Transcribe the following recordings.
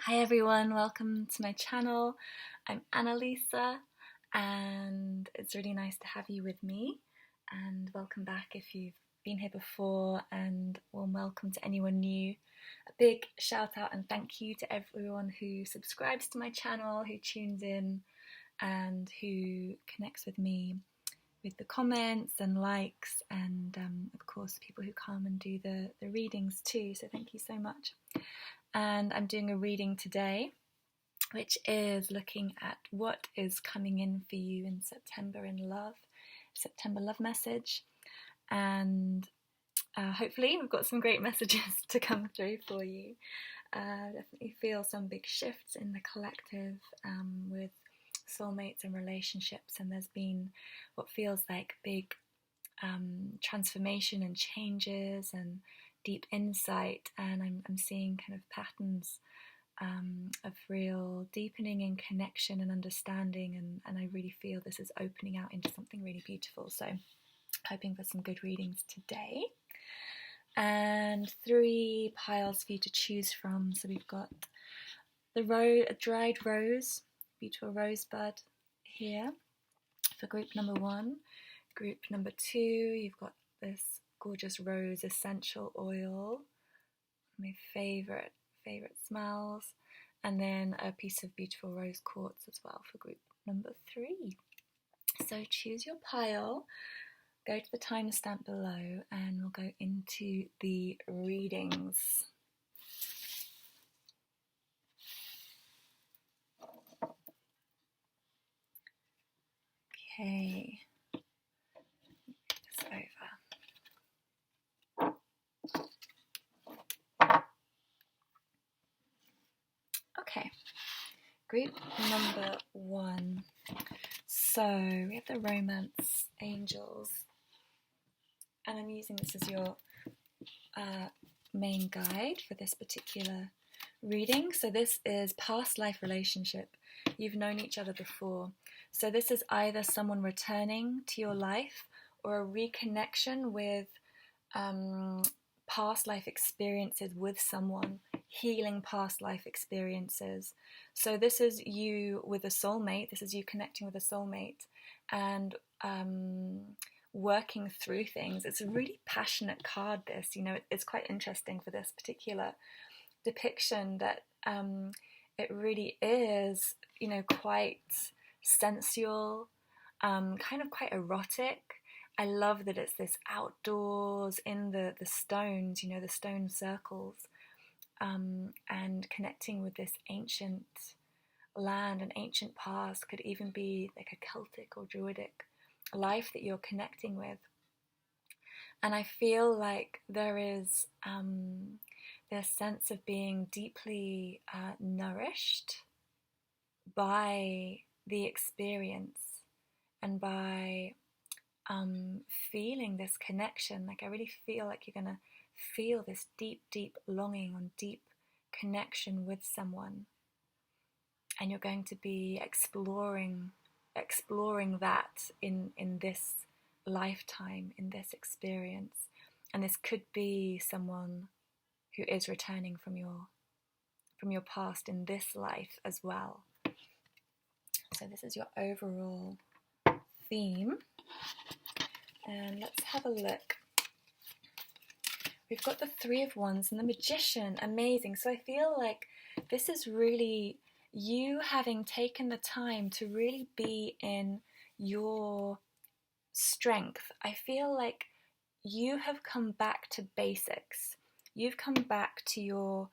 Hi everyone, welcome to my channel. I'm Annalisa and it's really nice to have you with me, and welcome back if you've been here before, and warm welcome to anyone new. A big shout out and thank you to everyone who subscribes to my channel, who tunes in and who connects with me with the comments and likes, and of course people who come and do the readings too, so thank you so much. And I'm doing a reading today which is looking at what is coming in for you in September in love, September love message, and hopefully we've got some great messages to come through for you. Definitely feel some big shifts in the collective with soulmates and relationships, and there's been what feels like big transformation and changes and deep insight, and I'm seeing kind of patterns of real deepening in connection and understanding, and I really feel this is opening out into something really beautiful. So hoping for some good readings today, and 3 piles for you to choose from. So we've got a dried rose, beautiful rosebud here for group number 1. Group number 2, you've got this gorgeous rose essential oil, my favorite smells, and then a piece of beautiful rose quartz as well for group number 3. So choose your pile, go to the timestamp below, and we'll go into the readings. Okay, this over. Okay, group number 1. So we have the romance angels, and I'm using this as your main guide for this particular reading. So this is past life relationship. You've known each other before. So this is either someone returning to your life or a reconnection with past life experiences with someone, healing past life experiences. So this is you with a soulmate, this is you connecting with a soulmate and working through things. It's a really passionate card, this, it's quite interesting for this particular depiction that it really is, quite sensual, kind of quite erotic. I love that it's this outdoors in the stones, the stone circles, and connecting with this ancient land and ancient past. Could even be like a Celtic or Druidic life that you're connecting with. And I feel like there is this sense of being deeply nourished by the experience and by feeling this connection. Like, I really feel like you're going to feel this deep longing and deep connection with someone, and you're going to be exploring that in this lifetime, in this experience. And this could be someone who is returning from your past in this life as well. So this is your overall theme, and let's have a look. We've got the 3 of Wands and the Magician. Amazing. So I feel like this is really you having taken the time to really be in your strength. I feel like you have come back to basics. You've come back to your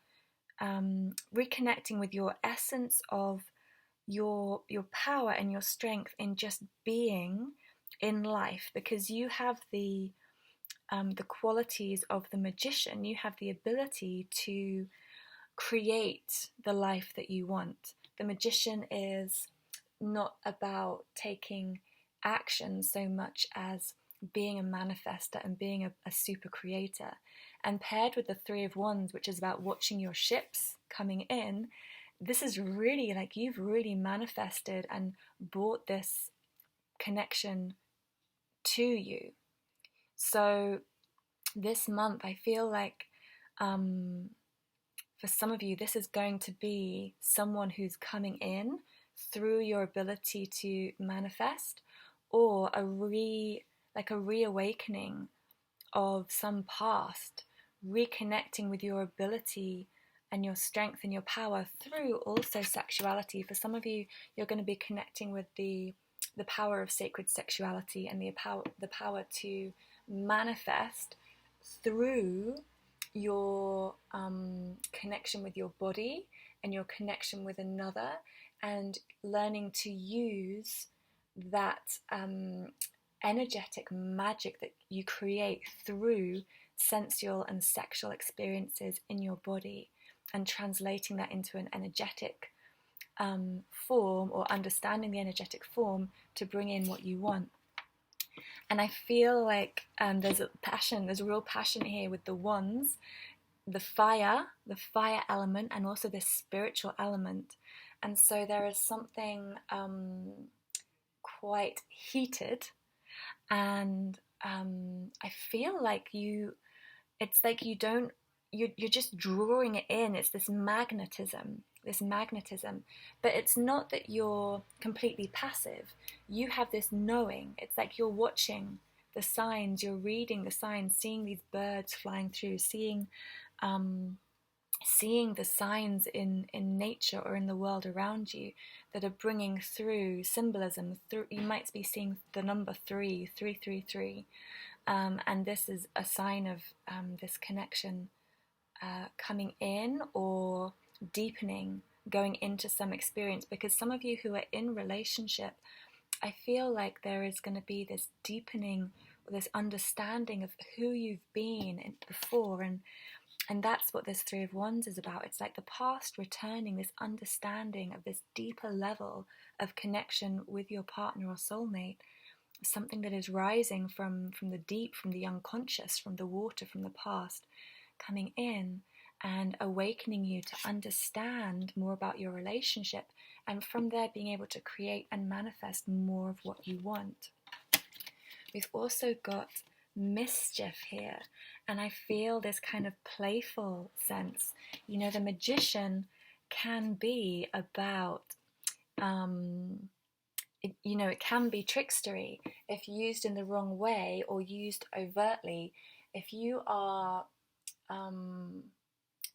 reconnecting with your essence of your power and your strength in just being in life, because you have the qualities of the magician. You have the ability to create the life that you want. The magician is not about taking action so much as being a manifester and being a super creator. And paired with the 3 of Wands, which is about watching your ships coming in, this is really like you've really manifested and brought this connection to you. So this month I feel like for for some of you, this is going to be someone who's coming in through your ability to manifest, or like a reawakening of some past, reconnecting with your ability and your strength and your power through also sexuality. For some of you, you're going to be connecting with the power of sacred sexuality and the power to manifest through your connection with your body and your connection with another, and learning to use that energetic magic that you create through sensual and sexual experiences in your body, and translating that into an energetic form, or understanding the energetic form to bring in what you want. And I feel like there's a real passion here with the wands, the fire element, and also this spiritual element. And so there is something quite heated, and I feel like it's like you're just drawing it in. It's this magnetism, but it's not that you're completely passive. You have this knowing. It's like you're watching the signs, you're reading the signs, seeing these birds flying through, seeing the signs in nature or in the world around you that are bringing through symbolism. You might be seeing the number 333, and this is a sign of this connection coming in or deepening, going into some experience. Because some of you who are in relationship, I feel like there is going to be this deepening, this understanding of who you've been before, and that's what this Three of Wands is about. It's like the past returning, this understanding of this deeper level of connection with your partner or soulmate, something that is rising from the deep, from the unconscious, from the water, from the past, coming in and awakening you to understand more about your relationship, and from there being able to create and manifest more of what you want. We've also got mischief here, and I feel this kind of playful sense. You know, the Magician can be about it can be trickstery if used in the wrong way or used overtly. If you are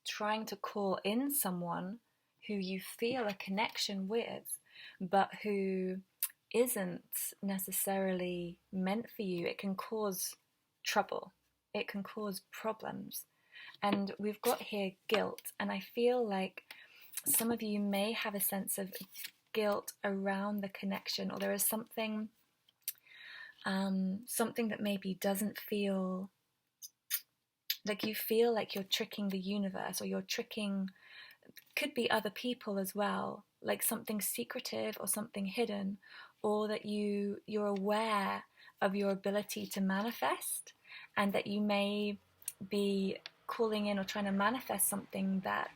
trying to call in someone who you feel a connection with, but who isn't necessarily meant for you, it can cause trouble. It can cause problems. And we've got here guilt, and I feel like some of you may have a sense of guilt around the connection, or there is something that maybe doesn't feel like, you feel like you're tricking the universe, or you're tricking, could be other people as well, like something secretive or something hidden, or that you're aware of your ability to manifest, and that you may be calling in or trying to manifest something that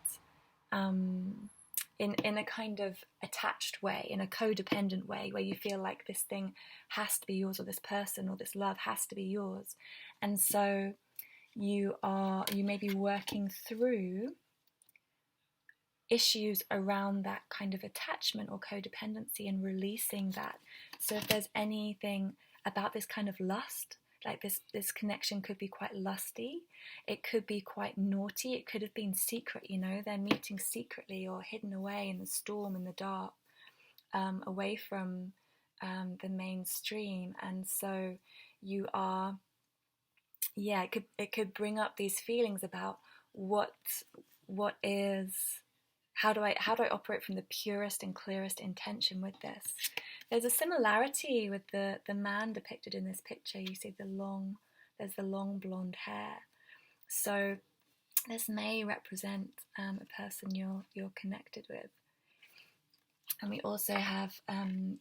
in a kind of attached way, in a codependent way, where you feel like this thing has to be yours, or this person or this love has to be yours. And so you may be working through issues around that kind of attachment or codependency and releasing that. So if there's anything about this kind of lust, like this connection could be quite lusty, it could be quite naughty, it could have been secret, they're meeting secretly or hidden away in the storm, in the dark, away from the mainstream. And so you are, it could bring up these feelings about what is, how do I operate from the purest and clearest intention with this? There's a similarity with the man depicted in this picture. You see there's the long blonde hair. So this may represent a person you're connected with. And we also have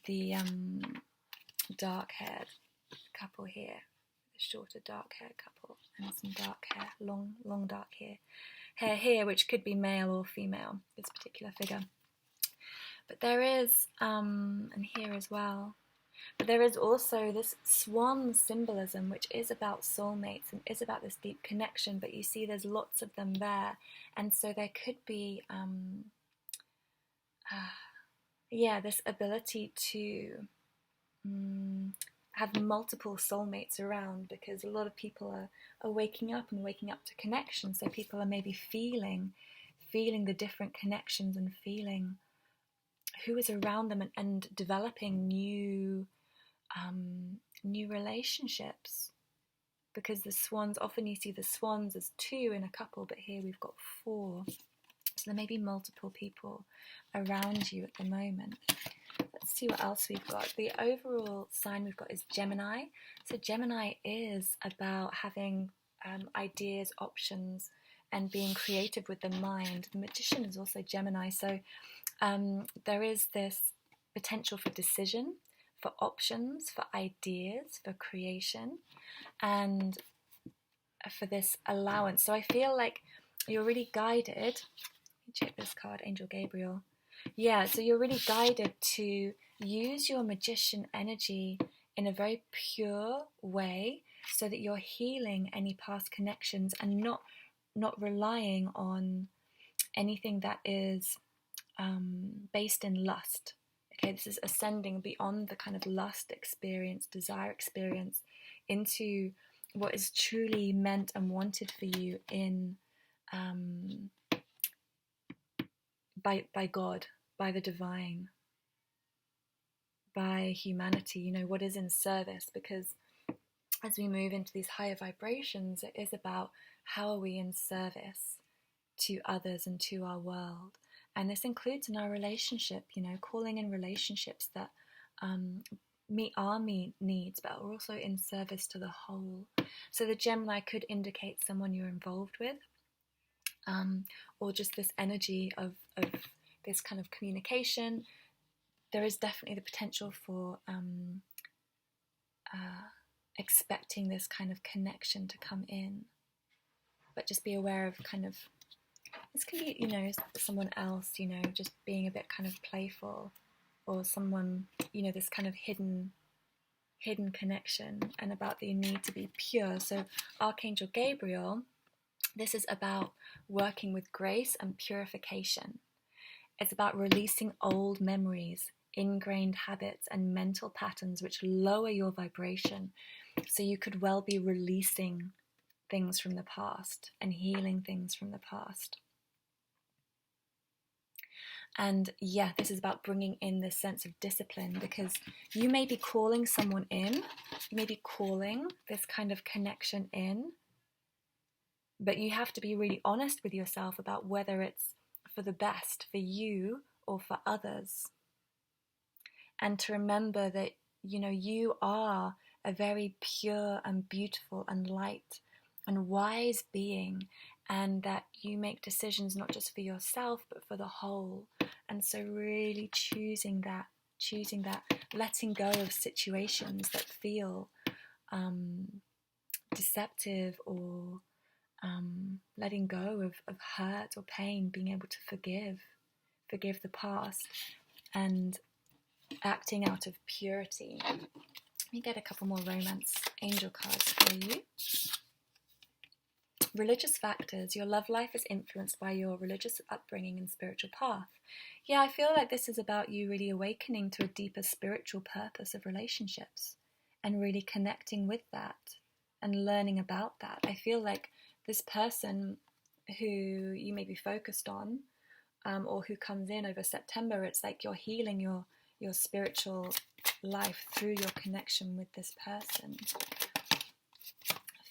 the dark-haired couple here, the shorter dark-haired couple, and some dark hair, long dark hair here, which could be male or female, this particular figure. But there is, and here as well, But there is also this swan symbolism, which is about soulmates and is about this deep connection, but you see there's lots of them there. And so there could be, this ability to have multiple soulmates around, because a lot of people are waking up and waking up to connection. So people are maybe feeling the different connections and feeling who is around them, and developing new relationships. Because the swans, often you see the swans as two in a couple, but here we've got four. So there may be multiple people around you at the moment. Let's see what else we've got. The overall sign we've got is Gemini. So Gemini is about having ideas, options, and being creative with the mind. The Magician is also Gemini. So there is this potential for decision, for options, for ideas, for creation, and for this allowance. So I feel like you're really guided. Let me check this card, Angel Gabriel. Yeah, so you're really guided to use your magician energy in a very pure way, so that you're healing any past connections and not relying on anything that is based in lust. Okay, this is ascending beyond the kind of lust experience, desire experience, into what is truly meant and wanted for you in by God, by the divine, by humanity, you know, what is in service. Because as we move into these higher vibrations, it is about how are we in service to others and to our world. And this includes in our relationship, you know, calling in relationships that meet our needs, but are also in service to the whole. So the Gemini could indicate someone you're involved with, or just this energy of this kind of communication. There is definitely the potential for expecting this kind of connection to come in, but just be aware of kind of, this can be, you know, someone else, you know, just being a bit kind of playful, or someone, you know, this kind of hidden connection, and about the need to be pure. So Archangel Gabriel, this is about working with grace and purification. It's about releasing old memories, ingrained habits, and mental patterns which lower your vibration. So you could well be releasing things from the past and healing things from the past. And yeah, this is about bringing in this sense of discipline, because you may be calling someone in, you may be calling this kind of connection in, but you have to be really honest with yourself about whether it's for the best for you or for others. And to remember that, you know, you are a very pure and beautiful and light and wise being, and that you make decisions not just for yourself but for the whole. And so really choosing that, letting go of situations that feel deceptive, or letting go of hurt or pain, being able to forgive the past, and acting out of purity. Let me get a couple more romance angel cards for you. Religious factors. Your love life is influenced by your religious upbringing and spiritual path. Yeah, I feel like this is about you really awakening to a deeper spiritual purpose of relationships, and really connecting with that and learning about that. I feel like this person who you may be focused on, or who comes in over September, it's like you're healing your spiritual life through your connection with this person.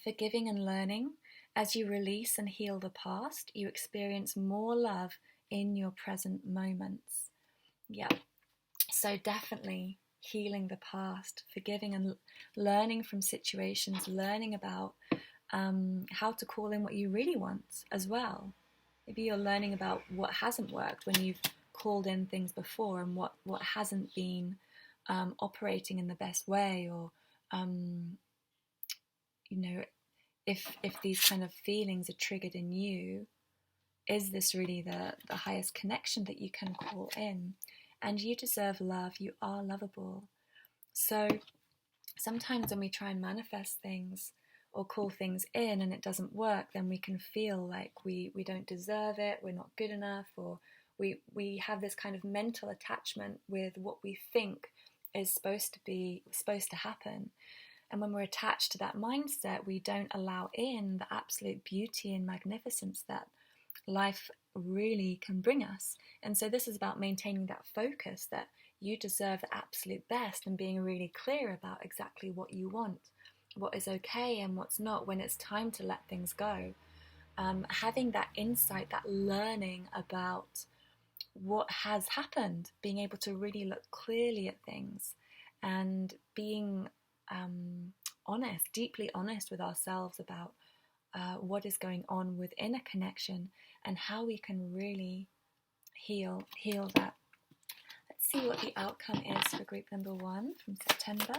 Forgiving and learning. As you release and heal the past, you experience more love in your present moments. Yeah, so definitely healing the past, forgiving and learning from situations, learning about how to call in what you really want as well. Maybe you're learning about what hasn't worked when you've called in things before, and what hasn't been operating in the best way, or you know, if these kind of feelings are triggered in you, is this really the highest connection that you can call in? And you deserve love. You are lovable. So sometimes when we try and manifest things or call things in and it doesn't work, then we can feel like we don't deserve it, we're not good enough, or we have this kind of mental attachment with what we think is supposed to happen. And when we're attached to that mindset, we don't allow in the absolute beauty and magnificence that life really can bring us. And so this is about maintaining that focus that you deserve the absolute best and being really clear about exactly what you want, what is okay and what's not when it's time to let things go. Having that insight, that learning about what has happened, being able to really look clearly at things and being honest, deeply honest with ourselves about what is going on within a connection and how we can really heal that. Let's see what the outcome is for group number 1 from September.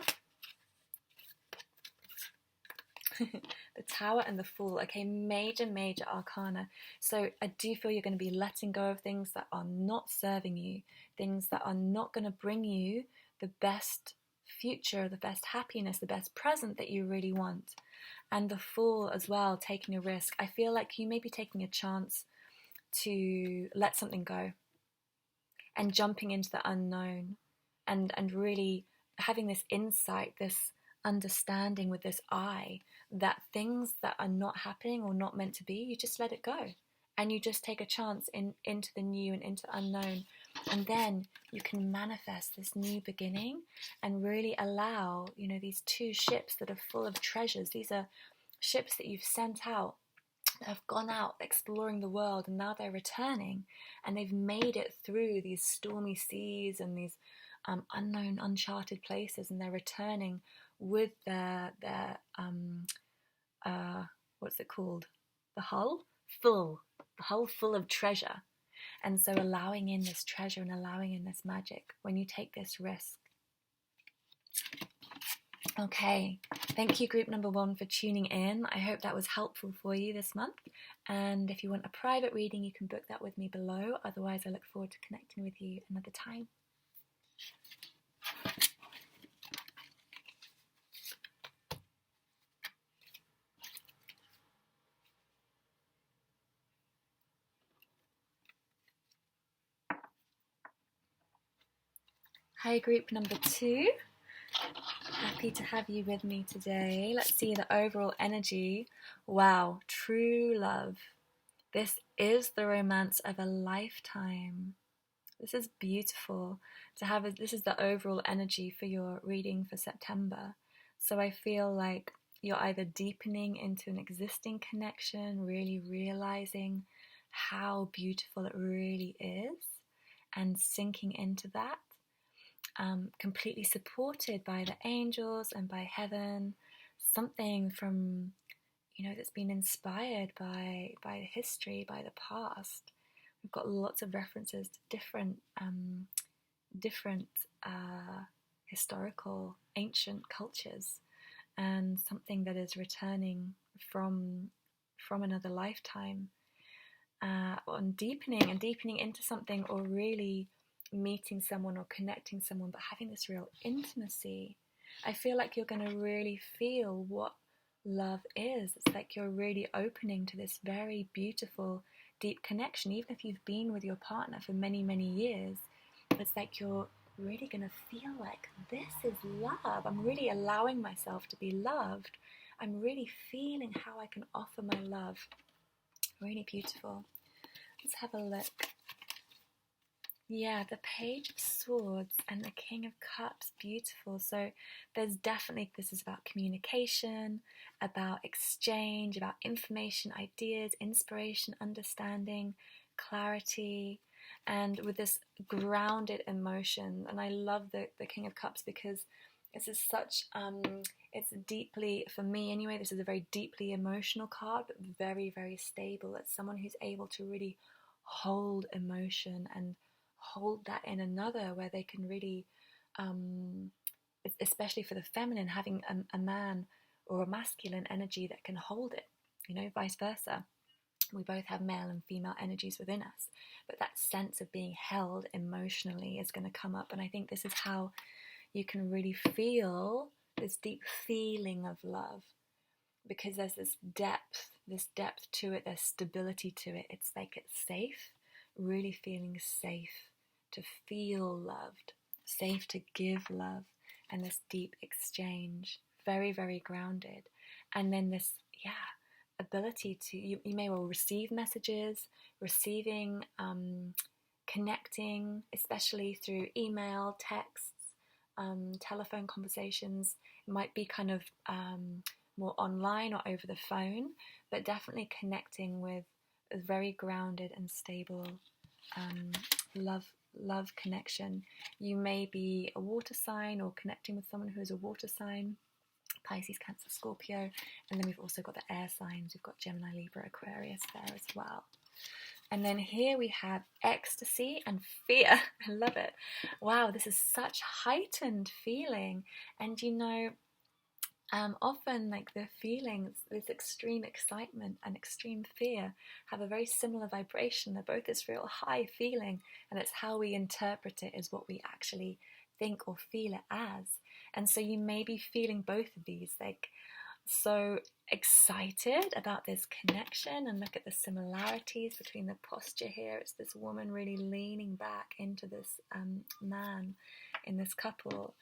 The Tower and the Fool. Okay, major arcana. So I do feel you're going to be letting go of things that are not serving you, things that are not going to bring you the best future, the best happiness, the best present that you really want. And the Fool as well, taking a risk. I feel like you may be taking a chance to let something go and jumping into the unknown and really having this insight, this understanding with this eye that things that are not happening or not meant to be, you just let it go and you just take a chance into the new and into the unknown, and then you can manifest this new beginning and really allow, you know, these 2 ships that are full of treasures. These are ships that you've sent out, that have gone out exploring the world, and now they're returning and they've made it through these stormy seas and these unknown, uncharted places, and they're returning with their what's it called? The hull full of treasure. And so allowing in this treasure and allowing in this magic when you take this risk. Okay, thank you group number 1 for tuning in. I hope that was helpful for you this month. And if you want a private reading, you can book that with me below. Otherwise, I look forward to connecting with you another time. Hi group number 2. Happy to have you with me today. Let's see the overall energy. Wow, true love. This is the romance of a lifetime. This is beautiful to have. This is the overall energy for your reading for September. So I feel like you're either deepening into an existing connection, really realizing how beautiful it really is and sinking into that. Completely supported by the angels and by heaven, something from, you know, that's been inspired by history, by the past. We've got lots of references to different historical ancient cultures, and something that is returning from another lifetime, on deepening into something, or really meeting someone or connecting someone, but having this real intimacy. I feel like you're going to really feel what love is. It's like you're really opening to this very beautiful, deep connection. Even if you've been with your partner for many, many years, it's like you're really going to feel like this is love. I'm really allowing myself to be loved. I'm really feeling how I can offer my love. Really beautiful. Let's have a look. Yeah, the Page of Swords and the King of Cups, beautiful. So there's definitely, this is about communication, about exchange, about information, ideas, inspiration, understanding, clarity, and with this grounded emotion. And I love the King of Cups because this is such, it's deeply, for me anyway, this is a very deeply emotional card, but very, very stable. It's someone who's able to really hold emotion and hold that in another, where they can really, especially for the feminine, having a man or a masculine energy that can hold it, you know, vice versa. We both have male and female energies within us, but that sense of being held emotionally is going to come up. And I think this is how you can really feel this deep feeling of love, because there's this depth to it, there's stability to it. It's like it's safe, really feeling safe to feel loved, safe to give love, and this deep exchange, very, very grounded. And then this, ability to, you may well receive messages, receiving, connecting, especially through email, texts, telephone conversations. It might be kind of more online or over the phone, but definitely connecting with a very grounded and stable love connection. You may be a water sign or connecting with someone who is a water sign, Pisces, Cancer, Scorpio, and then we've also got the air signs. We've got Gemini, Libra, Aquarius there as well. And then here we have ecstasy and fear. I love it. Wow, this is such heightened feeling. And often like the feelings, this extreme excitement and extreme fear have a very similar vibration. They're both this real high feeling, and it's how we interpret it is what we actually think or feel it as. And so you may be feeling both of these, like so excited about this connection, and look at the similarities between the posture here. It's this woman really leaning back into this man in this couple.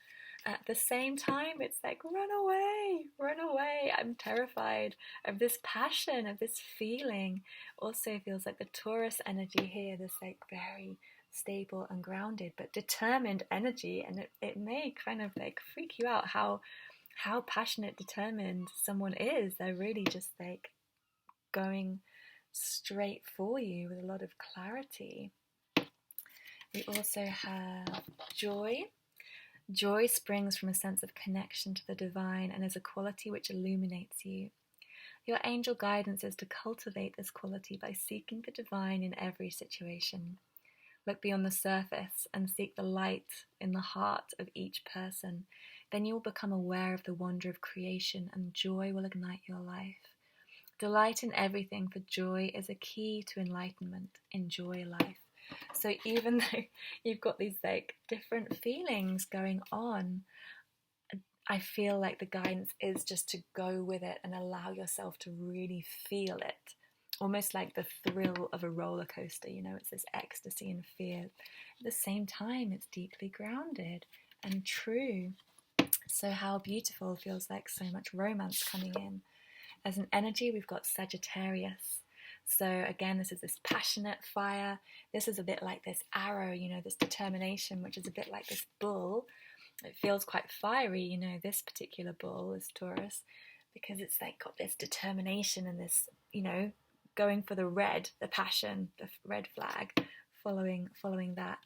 At the same time, it's like, run away, I'm terrified of this passion, of this feeling. Also feels like the Taurus energy here, this like very stable and grounded but determined energy, and it may kind of like freak you out how passionate, determined someone is. They're really just like going straight for you with a lot of clarity. We also have joy. Joy springs from a sense of connection to the divine and is a quality which illuminates you. Your angel guidance is to cultivate this quality by seeking the divine in every situation. Look beyond the surface and seek the light in the heart of each person. Then you will become aware of the wonder of creation, and joy will ignite your life. Delight in everything, for joy is a key to enlightenment. Enjoy life. So even though you've got these like different feelings going on, I feel like the guidance is just to go with it and allow yourself to really feel it. Almost like the thrill of a roller coaster, it's this ecstasy and fear. At the same time, it's deeply grounded and true. So how beautiful, feels like so much romance coming in. As an energy, we've got Sagittarius. So again, this is this passionate fire. This is a bit like this arrow, this determination, which is a bit like this bull. It feels quite fiery, this particular bull is Taurus, because it's like got this determination and this, going for the passion, the red flag, following that.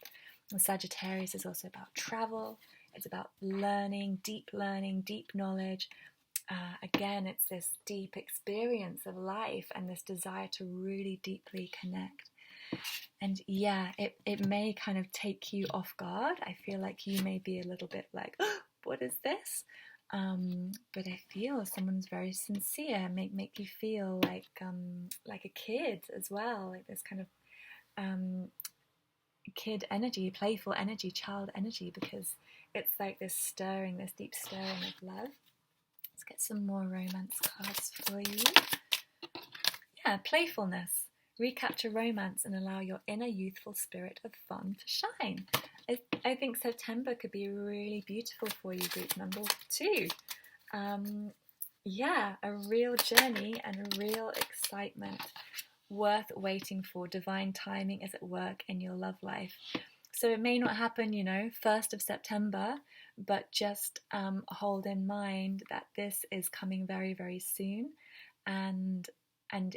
And Sagittarius is also about travel. It's about learning, deep knowledge. Again, it's this deep experience of life and this desire to really deeply connect. And it may kind of take you off guard. I feel like you may be a little bit like, oh, what is this? But I feel someone's very sincere, make you feel like a kid as well, like this kind of kid energy, playful energy, child energy, because it's like this deep stirring of love. Let's get some more romance cards for you. Yeah, playfulness. Recapture romance and allow your inner youthful spirit of fun to shine. I think September could be really beautiful for you, group number 2. A real journey and a real excitement worth waiting for. Divine timing is at work in your love life. So it may not happen, 1st of September, but just hold in mind that this is coming very, very soon, and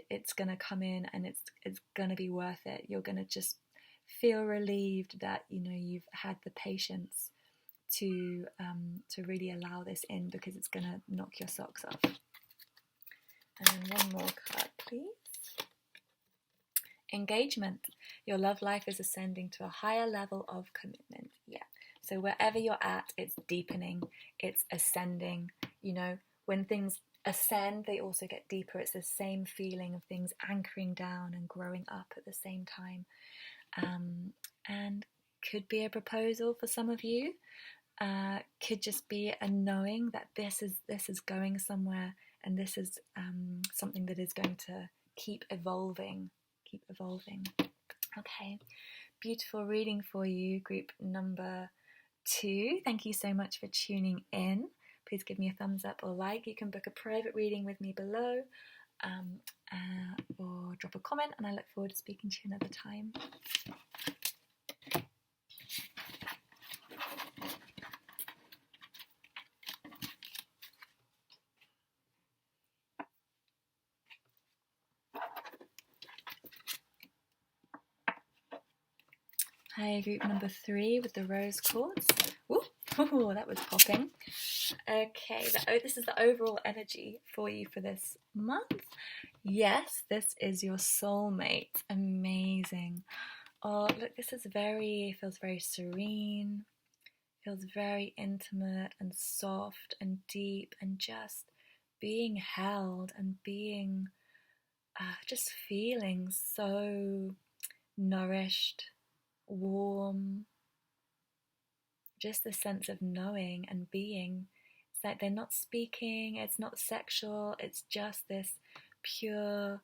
it's going to come in, and it's going to be worth it. You're going to just feel relieved that you've had the patience to really allow this in, because it's going to knock your socks off. And then one more card, please. Engagement. Your love life is ascending to a higher level of commitment. Yeah. So wherever you're at, it's deepening, it's ascending. When things ascend, they also get deeper. It's the same feeling of things anchoring down and growing up at the same time. And could be a proposal for some of you. could just be a knowing that this is going somewhere, and this is something that is going to keep evolving. Okay, beautiful reading for you, group number 2. Thank you so much for tuning in. Please give me a thumbs up or like. You can book a private reading with me below, or drop a comment, and I look forward to speaking to you another time. Hi, group number 3 with the rose quartz. Ooh, that was popping. Okay, this is the overall energy for you for this month. Yes, this is your soulmate. Amazing. Oh, look, this is feels very serene, feels very intimate and soft and deep, and just being held and being, just feeling so nourished, warm, just the sense of knowing and being. It's like they're not speaking, it's not sexual, it's just this pure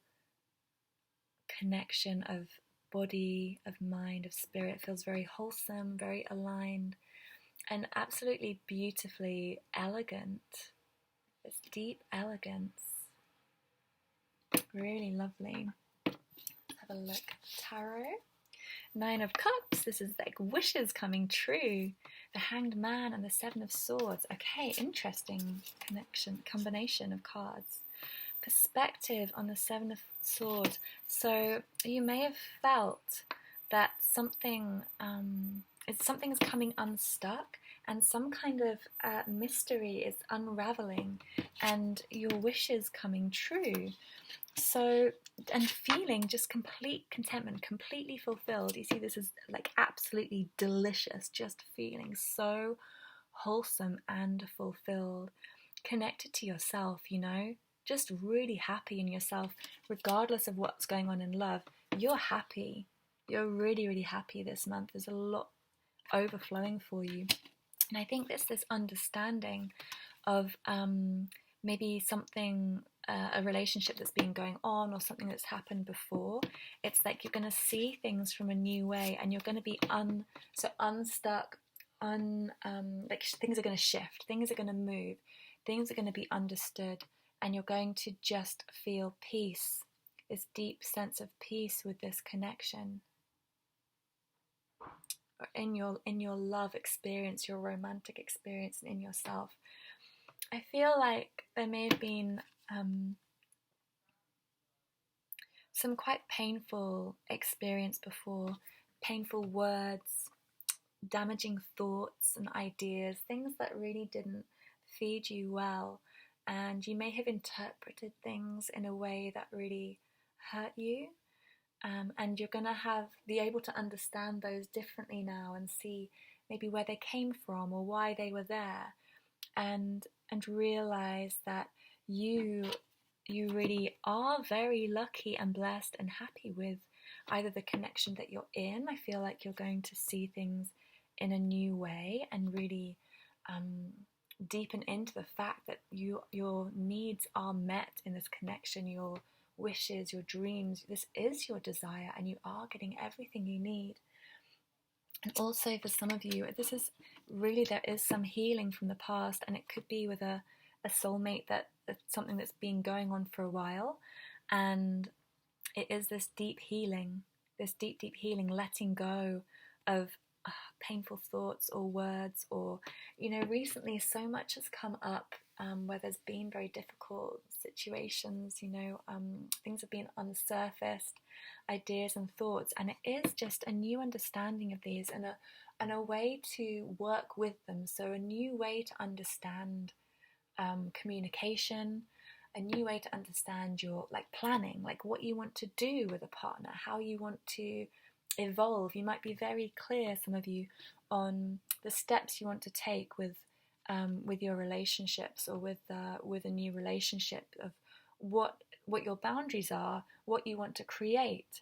connection of body, of mind, of spirit. It feels very wholesome, very aligned, and absolutely beautifully elegant. This deep elegance. Really lovely. Let's have a look. Tarot. 9 of Cups. This is like wishes coming true. The Hanged Man and the 7 of Swords. Okay, interesting combination of cards. Perspective on the 7 of Swords. So you may have felt that something's coming unstuck, and some kind of mystery is unraveling, and your wishes coming true. So, and feeling just complete contentment, completely fulfilled. You see, this is like absolutely delicious, just feeling so wholesome and fulfilled, connected to yourself, just really happy in yourself, regardless of what's going on in love. You're happy. You're really, really happy this month. There's a lot overflowing for you. And I think there's this understanding of maybe something, a relationship that's been going on, or something that's happened before. It's like you're going to see things from a new way, and you're going to be unstuck, like things are going to shift, things are going to move, things are going to be understood, and you're going to just feel peace, this deep sense of peace with this connection. Or in your love experience, your romantic experience, and in yourself. I feel like there may have been some quite painful experience before, painful words, damaging thoughts and ideas, things that really didn't feed you well, and you may have interpreted things in a way that really hurt you, and you're going to be able to understand those differently now, and see maybe where they came from or why they were there, and realize that you really are very lucky and blessed and happy with either the connection that you're in. I feel like you're going to see things in a new way, and really deepen into the fact that your needs are met in this connection, your wishes, your dreams. This is your desire, and you are getting everything you need. And also for some of you, this is really, there is some healing from the past, and it could be with a soulmate that's something that's been going on for a while, and it is this deep healing, letting go of painful thoughts or words, or recently so much has come up where there's been very difficult situations, things have been unsurfaced, ideas and thoughts, and it is just a new understanding of these, and a way to work with them. So a new way to understand communication, a new way to understand your planning, like what you want to do with a partner, how you want to evolve. You might be very clear, some of you, on the steps you want to take with your relationships, or with a new relationship, of what your boundaries are, what you want to create,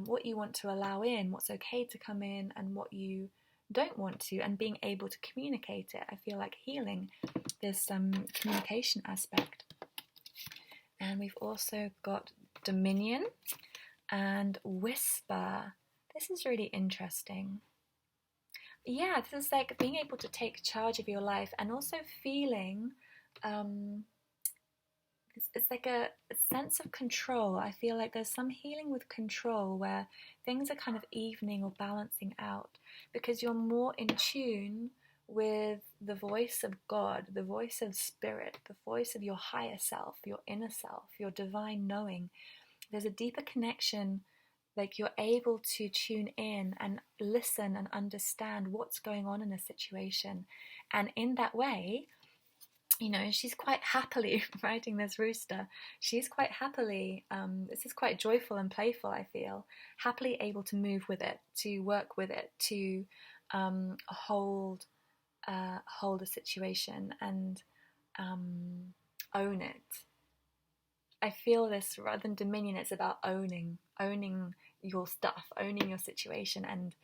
what you want to allow in, what's okay to come in, and what you don't want to, and being able to communicate it. I feel like healing this communication aspect. And we've also got dominion and whisper. This is really interesting. Yeah, this is like being able to take charge of your life, and also feeling it's like a sense of control. I feel like there's some healing with control where things are kind of evening or balancing out, because you're more in tune with the voice of God, the voice of spirit, the voice of your higher self, your inner self, your divine knowing. There's a deeper connection, like you're able to tune in and listen and understand what's going on in a situation. And in that way, you know, she's quite happily riding this rooster. She's quite happily, this is quite joyful and playful, I feel, happily able to move with it, to work with it, to hold a situation and own it. I feel this, rather than dominion, it's about owning your stuff, owning your situation, and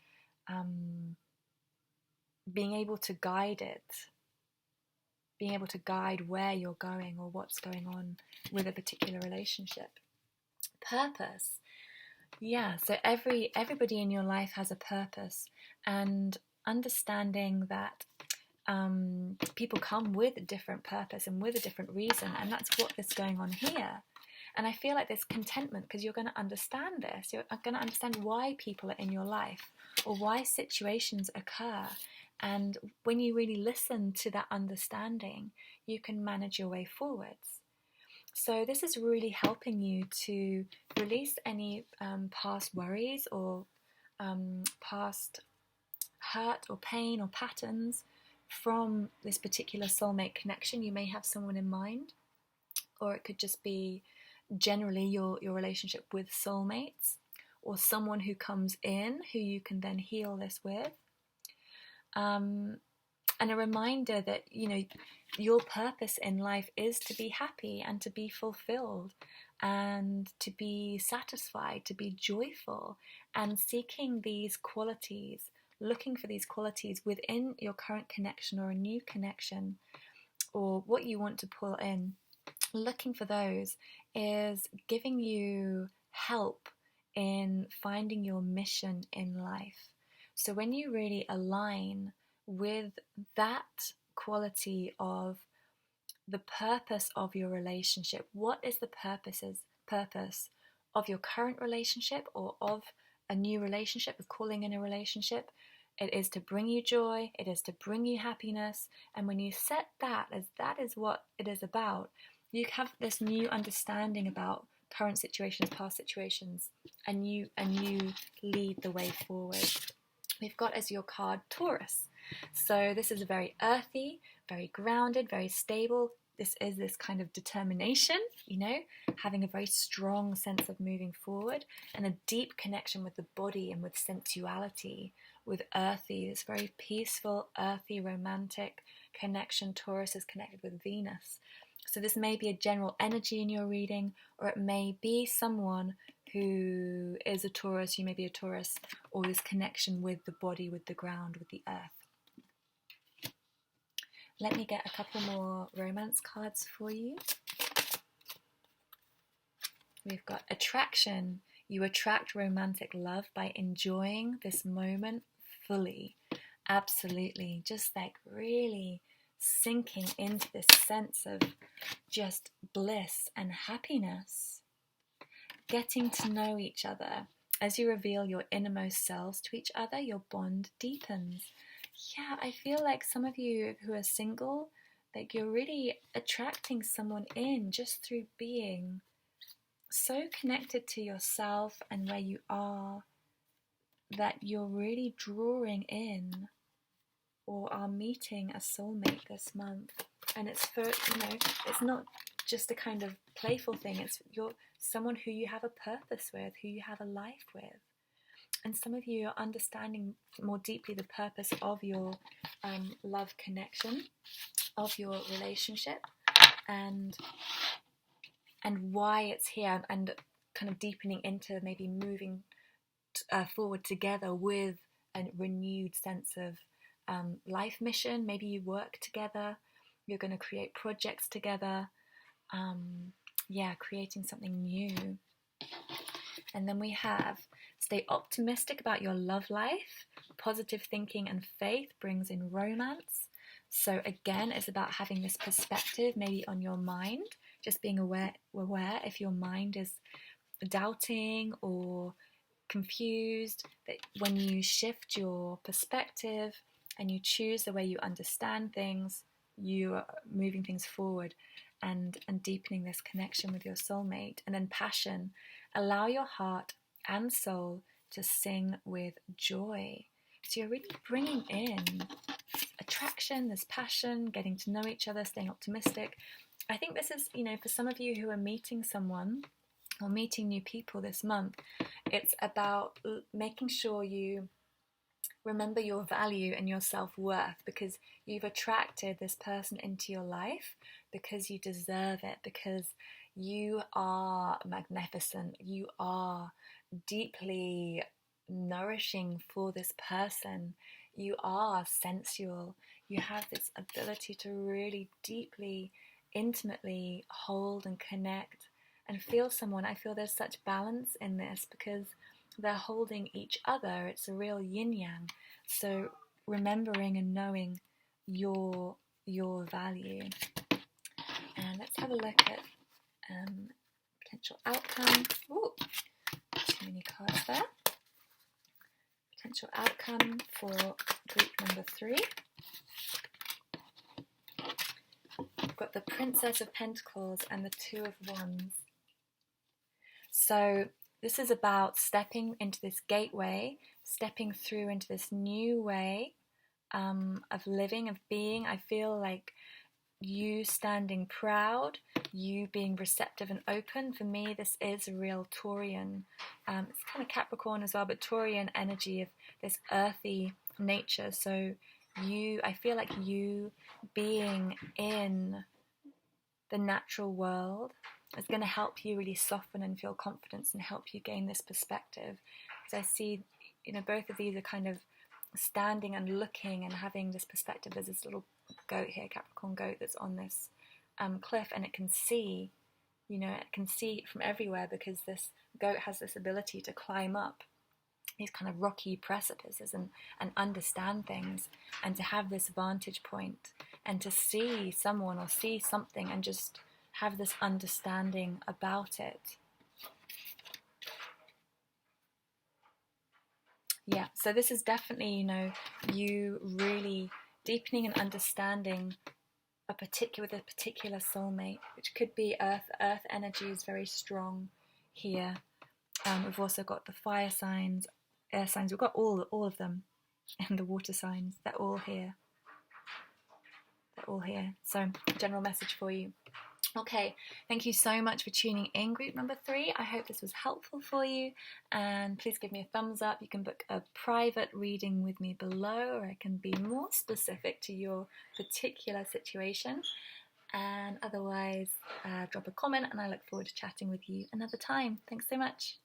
being able to guide it, being able to guide where you're going or what's going on with a particular relationship. Purpose. Yeah, so everybody in your life has a purpose, and understanding that people come with a different purpose and with a different reason, and that's what is going on here. And I feel like there's contentment, because you're going to understand this. You're going to understand why people are in your life or why situations occur. And when you really listen to that understanding, you can manage your way forwards. So this is really helping you to release any past worries or past hurt or pain or patterns from this particular soulmate connection. You may have someone in mind, or it could just be generally your relationship with soulmates, or someone who comes in who you can then heal this with. And a reminder that, you know, your purpose in life is to be happy and to be fulfilled and to be satisfied, to be joyful, and seeking these qualities, looking for these qualities within your current connection or a new connection, or what you want to pull in. Looking for those is giving you help in finding your mission in life. So when you really align with that quality of the purpose of your relationship, what is the purpose of your current relationship or of a new relationship, of calling in a relationship? It is to bring you joy, it is to bring you happiness. And when you set that as that is what it is about, you have this new understanding about current situations, past situations, and you lead the way forward. We've got as your card Taurus. So this is a very earthy, very grounded, very stable. This is this kind of determination, you know, having a very strong sense of moving forward and a deep connection with the body and with sensuality, with earthy, this very peaceful, earthy, romantic connection. Taurus is connected with Venus. So this may be a general energy in your reading, or it may be someone who is a Taurus, you may be a Taurus, or this connection with the body, with the ground, with the earth. Let me get a couple more romance cards for you. We've got attraction. You attract romantic love by enjoying this moment fully. Absolutely. Just like really sinking into this sense of just bliss and happiness. Getting to know each other. As you reveal your innermost selves to each other, your bond deepens. Yeah, I feel like some of you who are single, like you're really attracting someone in just through being so connected to yourself and where you are, that you're really drawing in or are meeting a soulmate this month. And it's for, you know, it's not just a kind of playful thing. It's you're someone who you have a purpose with, who you have a life with. And some of you are understanding more deeply the purpose of your love connection, of your relationship, and why it's here, and kind of deepening into maybe moving forward together with a renewed sense of life mission. Maybe you work together, you're going to create projects together, creating something new. And then we have stay optimistic about your love life. Positive thinking and faith brings in romance. So again, it's about having this perspective maybe on your mind, just being aware if your mind is doubting or confused, that when you shift your perspective and you choose the way you understand things, you are moving things forward and deepening this connection with your soulmate. And then passion, allow your heart and soul to sing with joy. So you're really bringing in attraction, this passion, getting to know each other, staying optimistic. I think this is, for some of you who are meeting someone or meeting new people this month, it's about making sure you remember your value and your self-worth, because you've attracted this person into your life because you deserve it, because you are magnificent, you are deeply nourishing for this person, you are sensual, you have this ability to really deeply, intimately hold and connect and feel someone. I feel there's such balance in this because they're holding each other. It's a real yin-yang. So remembering and knowing your value. And let's have a look at potential outcome. Ooh, too many cards there. Potential outcome for group number 3. We've got the Princess of Pentacles and the Two of Wands. So this is about stepping into this gateway, stepping through into this new way of living, of being. I feel like you standing proud, you being receptive and open. For me, this is a real Taurian. It's kind of Capricorn as well, but Taurian energy of this earthy nature. So I feel like you being in the natural world is going to help you really soften and feel confidence and help you gain this perspective. Because I see, both of these are kind of standing and looking and having this perspective. There's this little goat here, Capricorn goat, that's on this cliff, and it can see, it can see from everywhere because this goat has this ability to climb up these kind of rocky precipices and understand things, and to have this vantage point and to see someone or see something and just have this understanding about it. Yeah, so this is definitely, you really deepening and understanding a particular soulmate, which could be earth. Earth energy is very strong here. We've also got the fire signs, air signs. We've got all of them, and the water signs. They're all here. So, general message for you. Okay, thank you so much for tuning in, group number 3. I hope this was helpful for you, and please give me a thumbs up. You can book a private reading with me below, or I can be more specific to your particular situation. And otherwise, drop a comment, and I look forward to chatting with you another time. Thanks so much.